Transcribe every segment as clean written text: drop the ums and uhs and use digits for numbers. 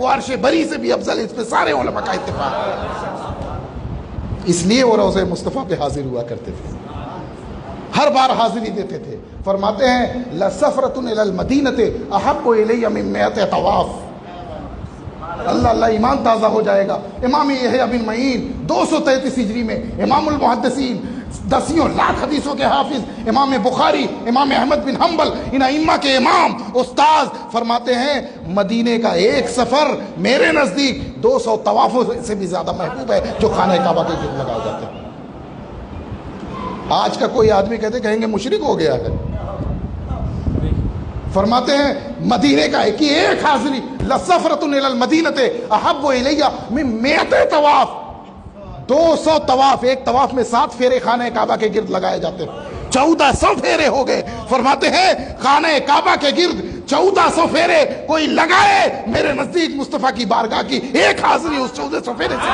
وہ عرش بری سے بھی افضل ہے، اس پہ سارے علماء کا اتفاق ہے۔ اس لیے وہ روضہ مصطفیٰ پہ حاضر ہوا کرتے تھے، ہر بار حاضری دیتے تھے۔ فرماتے ہیں لَسَفْرَةٌ إِلَى الْمَدِينَةِ أَحَبُّ إِلَيَّ مِن 100 طواف۔ اللہ اللہ ایمان تازہ ہو جائے گا۔ امام یحییٰ بن معین 233 ہجری میں امام المحدثین، 10 لاکھ حدیثوں کے حافظ، امام بخاری، امام احمد بن حنبل، ان ائمہ کے امام استاذ فرماتے ہیں مدینے کا ایک سفر میرے نزدیک 200 طوافوں سے بھی زیادہ محبوب ہے جو خانہ کعبہ کے گرد لگائے جاتے ہیں۔ آج کا کوئی آدمی کہیں گے مشرک ہو گیا ہے۔ فرماتے ہیں مدینے کا ایک حاضری لَسَفْرَةٌ إِلَى الْمَدِينَةِ أَحَبُّ إِلَيَّ مِن 100 طواف، 200 طواف، ایک طواف میں 7 پھیرے خانہ کعبہ کے گرد لگائے جاتے ہیں، 1400 پھیرے ہو گئے۔ فرماتے ہیں خانہ کعبہ کے گرد 1400 پھیرے کوئی لگائے، میرے نزدیک مصطفیٰ کی بارگاہ کی ایک حاضری اس 1400 پھیرے سے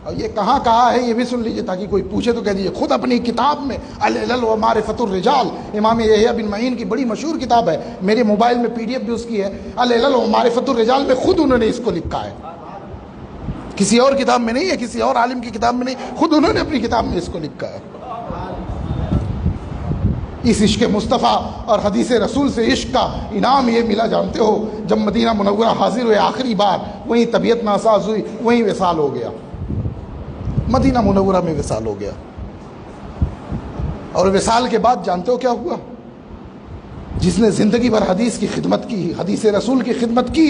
اور یہ کہاں کہا ہے یہ بھی سن لیجئے تاکہ کوئی پوچھے تو کہہ دیجئے، خود اپنی کتاب میں العلل و معرفت الرجال، امام یحییٰ بن معین کی بڑی مشہور کتاب ہے، میرے موبائل میں PDF بھی اس کی ہے، العلل و معرفت الرجال میں خود انہوں نے اس کو لکھا ہے، کسی اور کتاب میں نہیں ہے، کسی اور عالم کی کتاب میں نہیں، خود انہوں نے اپنی کتاب میں اس کو لکھا ہے۔ اس عشق مصطفیٰ اور حدیث رسول سے عشق کا انعام یہ ملا جانتے ہو، جب مدینہ منورہ حاضر ہوئے آخری بار وہیں طبیعت ناساز ہوئی، وہیں وصال ہو گیا، مدینہ منورہ میں وصال ہو گیا۔ اور وصال کے بعد جانتے ہو کیا ہوا؟ جس نے زندگی بھر حدیث کی خدمت کی، حدیث رسول کی خدمت کی،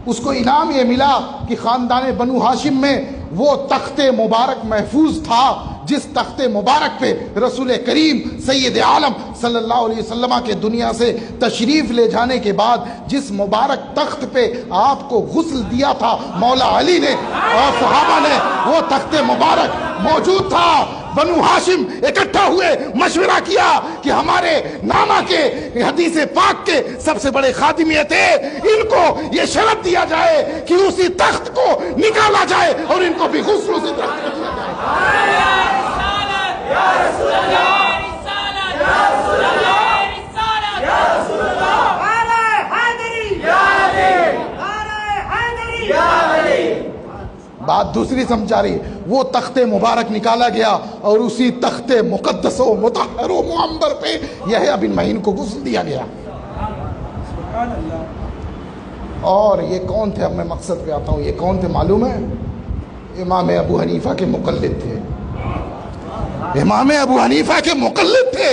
اس کو انعام یہ ملا کہ خاندان بنو ہاشم میں وہ تخت مبارک محفوظ تھا جس تخت مبارک پہ رسول کریم سید عالم صلی اللہ علیہ وسلم کے دنیا سے تشریف لے جانے کے بعد جس مبارک تخت پہ آپ کو غسل دیا تھا مولا علی نے اور صحابہ نے، وہ تخت مبارک موجود تھا۔ بنو ہاشم اکٹھا ہوئے، مشورہ کیا کہ ہمارے نانا کے حدیث پاک کے سب سے بڑے خادم یہ تھے، ان کو یہ شرط دیا جائے کہ اسی تخت کو نکالا جائے اور ان کو بھی غسل اسی تخت کو دیا جائے۔ بات دوسری سمجھا رہی، وہ تخت مبارک نکالا گیا اور اسی تخت مقدس و مطہر و معمبر پہ یحییٰ بن معین کو غسل دیا گیا۔ اور یہ کون تھے؟ اب میں مقصد پہ آتا ہوں، یہ کون تھے معلوم ہے؟ امام ابو حنیفہ کے مقلد تھے، امام ابو حنیفہ کے مقلد تھے،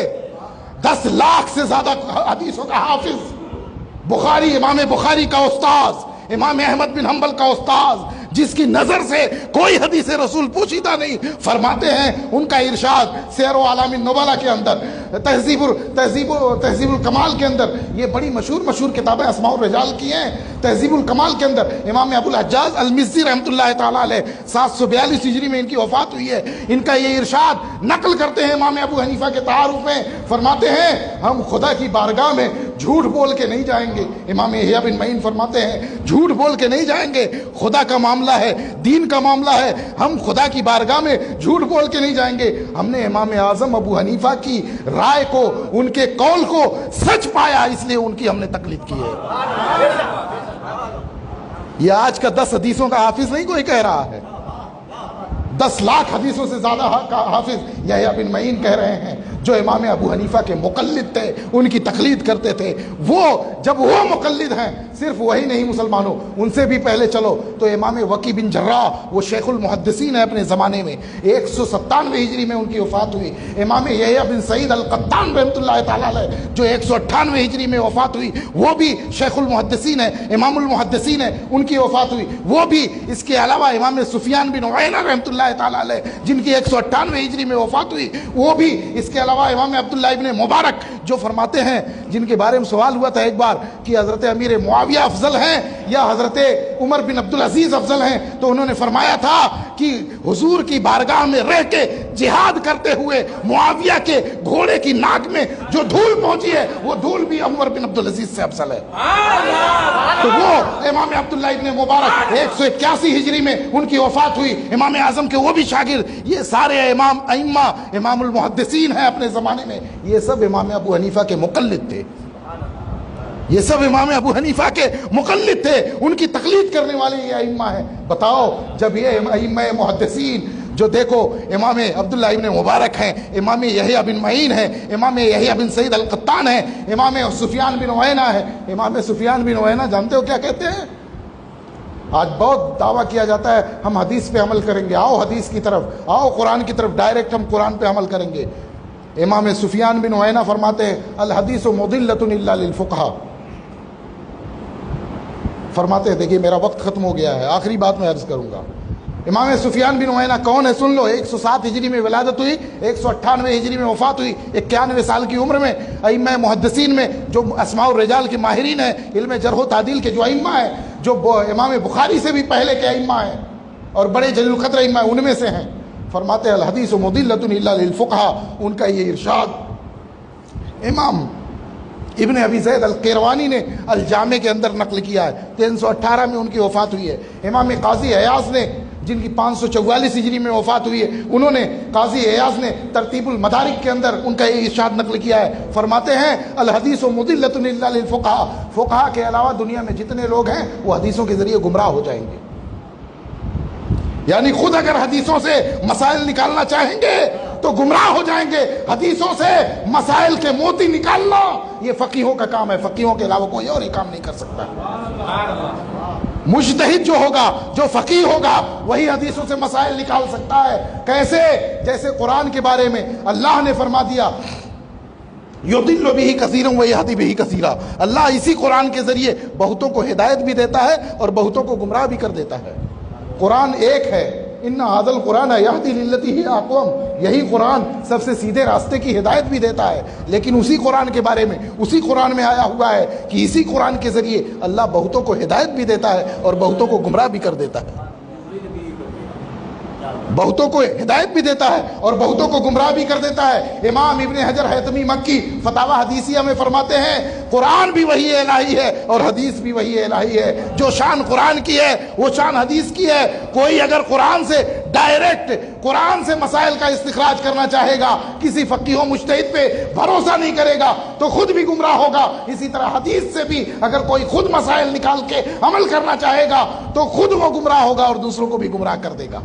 10 لاکھ سے زیادہ حدیثوں کا حافظ، بخاری، امام بخاری کا استاذ، امام احمد بن حنبل کا استاذ، جس کی نظر سے کوئی حدیث رسول پوشیدہ نہیں۔ فرماتے ہیں ان کا ارشاد سیر و اعلام النبلاء کے اندر، تہذیب الکمال کے اندر، یہ بڑی مشہور کتابیں اسماء الرجال کی ہیں، تہذیب الکمال کے اندر امام ابو الحجاج المزی رحمۃ اللہ تعالیٰ علیہ 742 ہجری میں ان کی وفات ہوئی ہے، ان کا یہ ارشاد نقل کرتے ہیں امام ابو حنیفہ کے تعارف میں، فرماتے ہیں ہم خدا کی بارگاہ میں جھوٹ بول کے نہیں جائیں گے۔ امام یحییٰ بن معین فرماتے ہیں جھوٹ بول کے نہیں جائیں گے، خدا کا معاملہ ہے، دین کا معاملہ ہے، ہم خدا کی بارگاہ میں جھوٹ بول کے نہیں جائیں گے۔ ہم نے امام اعظم ابو حنیفہ کی رائے کو، ان کے قول کو سچ پایا، اس لیے ان کی ہم نے تقلید کی ہے۔ یہ آج کا 10 حدیثوں کا حافظ نہیں کوئی کہہ رہا ہے، 10 لاکھ حدیثوں سے زیادہ حافظ یحییٰ بن معین کہہ رہے ہیں، جو امام ابو حنیفہ کے مقلد تھے، ان کی تقلید کرتے تھے۔ وہ جب وہ مقلد ہیں، صرف وہی نہیں مسلمانوں، ان سے بھی پہلے چلو تو امام وکی بن جراح، وہ شیخ المحدثین ہے اپنے زمانے میں، 197 ہجری میں ان کی وفات ہوئی۔ امام یحییٰ بن سعید القطان رحمۃ اللہ تعالیٰ علیہ جو 198 ہجری میں وفات ہوئی، وہ بھی شیخ المحدثین ہے، امام المحدثین ہے، ان کی وفات ہوئی۔ وہ بھی اس کے علاوہ امام سفیان بن عیینہ رحمۃ اللہ تعالیٰ علیہ جن کی 198 ہجری میں وفات ہوئی، وہ بھی اس کے علاوہ امام عبداللہ ابن مبارک جو فرماتے ہیں، جن کے بارے میں سوال ہوا تھا ایک بار کہ حضرت امیر معاویہ معاویہ افضل ہیں یا حضرت عمر بن عبدالعزیز افضل ہیں، تو انہوں نے فرمایا تھا کہ حضور کی بارگاہ میں رہ کے جہاد کرتے ہوئے معاویہ کے گھوڑے کی ناک میں جو دھول پہنچی ہے وہ دھول بھی عمر بن عبدالعزیز سے افضل ہے۔ تو وہ امام عبداللہ ابن مبارک 181 ہجری میں ان کی وفات ہوئی، امام اعظم کے وہ بھی شاگرد، یہ سارے ائمہ امام المحدثین ہیں اپنے زمانے میں، یہ سب امام ابو حنیفہ کے مقلد تھے، یہ سب امام ابو حنیفہ کے مقلد تھے، ان کی تقلید کرنے والے یہ ائمہ ہیں۔ بتاؤ جب یہ ائمہ محدثین جو دیکھو امام عبداللہ ابن مبارک ہیں، امام یحییٰ بن معین ہیں، امام یحییٰ بن سعید القطان ہیں، امام سفیان بن عیینہ ہے، امام سفیان بن عیینہ جانتے ہو کیا کہتے ہیں؟ آج بہت دعویٰ کیا جاتا ہے ہم حدیث پہ عمل کریں گے، آؤ حدیث کی طرف، آؤ قرآن کی طرف، ڈائریکٹ ہم قرآن پہ عمل کریں گے۔ امام سفیان بن عیینہ فرماتے ہیں الحدیث مضلۃ الا للفقہاء، فرماتے ہیں دیکھیے میرا وقت ختم ہو گیا ہے، آخری بات میں عرض کروں گا۔ امام سفیان بن عیینہ کون ہے سن لو، 107 ہجری میں ولادت ہوئی، 198 ہجری میں وفات ہوئی، 91 سال کی عمر میں۔ ائمہ محدثین میں جو اسماء الرجال کے ماہرین ہیں، علم جرح و تعدیل کے جو ائمہ ہیں، جو امام بخاری سے بھی پہلے کے ائمہ ہیں اور بڑے جلیل القدر ائمہ ہیں، ان میں سے ہیں۔ فرماتے ہیں الحدیث مضلۃ الا للفقہاء، ان کا یہ ارشاد امام ابن ابی زید القیروانی نے الجامع کے اندر نقل کیا ہے، 318 میں ان کی وفات ہوئی ہے۔ امام قاضی عیاض نے جن کی 544 ہجری میں وفات ہوئی ہے، انہوں نے قاضی عیاض نے ترتیب المدارک کے اندر ان کا یہ ارشاد نقل کیا ہے، فرماتے ہیں الحدیث مضلۃ الا للفقہاء، فقہا کے علاوہ دنیا میں جتنے لوگ ہیں وہ حدیثوں کے ذریعے گمراہ ہو جائیں گے۔ یعنی خود اگر حدیثوں سے مسائل نکالنا چاہیں گے تو گمراہ ہو جائیں گے، حدیثوں سے مسائل کے موتی نکالنا یہ فقیہوں کا کام ہے، فقیہوں کے علاوہ کوئی اور یہ کام نہیں کر سکتا۔ مجتہد جو ہوگا، جو فقیہ ہوگا، وہی حدیثوں سے مسائل نکال سکتا ہے۔ کیسے؟ جیسے قرآن کے بارے میں اللہ نے فرما دیا یضل بہ کثیرا ویہدی بہ کثیرا، اللہ اسی قرآن کے ذریعے بہتوں کو ہدایت بھی دیتا ہے اور بہتوں کو گمراہ بھی کر دیتا ہے۔ قرآن ایک ہے، ان ھذا القرآن یہدی للتی ہی اقوم، یہی قرآن سب سے سیدھے راستے کی ہدایت بھی دیتا ہے۔ لیکن اسی قرآن کے بارے میں اسی قرآن میں آیا ہوا ہے کہ اسی قرآن کے ذریعے اللہ بہتوں کو ہدایت بھی دیتا ہے اور بہتوں کو گمراہ بھی کر دیتا ہے، بہتوں کو ہدایت بھی دیتا ہے اور بہتوں کو گمراہ بھی کر دیتا ہے۔ امام ابن حجر حیثمی مکی فتاوی حدیثیہ میں فرماتے ہیں قرآن بھی وحی الہی ہے اور حدیث بھی وحی الہی ہے، جو شان قرآن کی ہے وہ شان حدیث کی ہے۔ کوئی اگر قرآن سے ڈائریکٹ قرآن سے مسائل کا استخراج کرنا چاہے گا، کسی فقیہ و مجتہد پہ بھروسہ نہیں کرے گا تو خود بھی گمراہ ہوگا۔ اسی طرح حدیث سے بھی اگر کوئی خود مسائل نکال کے عمل کرنا چاہے گا تو خود وہ گمراہ ہوگا اور دوسروں کو بھی گمراہ کر دے گا۔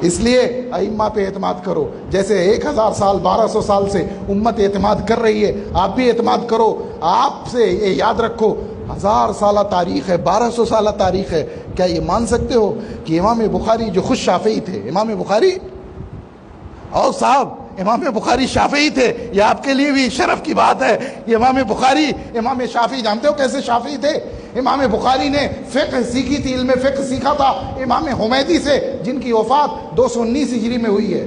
اس لیے ائمہ پہ اعتماد کرو، جیسے 1000 سال 1200 سال سے امت اعتماد کر رہی ہے، آپ بھی اعتماد کرو۔ آپ سے یہ یاد رکھو 1000 سالہ تاریخ ہے، 1200 سالہ تاریخ ہے، کیا یہ مان سکتے ہو کہ امام بخاری جو خود شافعی تھے، امام بخاری اور صاحب امام بخاری شافعی تھے، یہ آپ کے لیے بھی شرف کی بات ہے۔ یہ امام بخاری امام شافعی، جانتے ہو کیسے شافعی تھے؟ امام بخاری نے فقہ سیکھی تھی، علم فقہ سیکھا تھا امام حمیدی سے، جن کی وفات 219 ہجری میں ہوئی ہے۔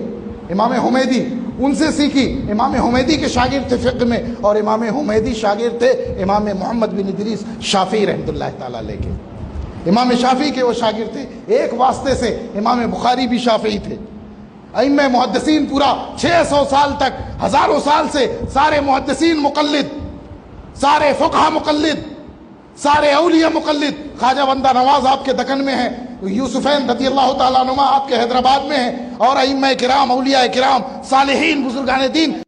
امام حمیدی ان سے سیکھی، امام حمیدی کے شاگرد تھے فقہ میں، اور امام حمیدی شاگرد تھے امام محمد بن ادریس شافعی رحمۃ اللہ تعالیٰ علیہ کے۔ امام شافعی کے وہ شاگرد تھے، ایک واسطے سے امام بخاری بھی شافعی تھے۔ ائمہ محدثین پورا 600 سال تک، ہزاروں سال سے سارے محدثین مقلد، سارے فقہا مقلد، سارے اولیاء مقلد۔ خواجہ بندہ نواز آپ کے دکن میں ہیں، یوسفین رضی اللہ تعالیٰ عنہما آپ کے حیدرآباد میں ہیں، اور ائمہ کرام، اولیاء کرام، صالحین، بزرگان دین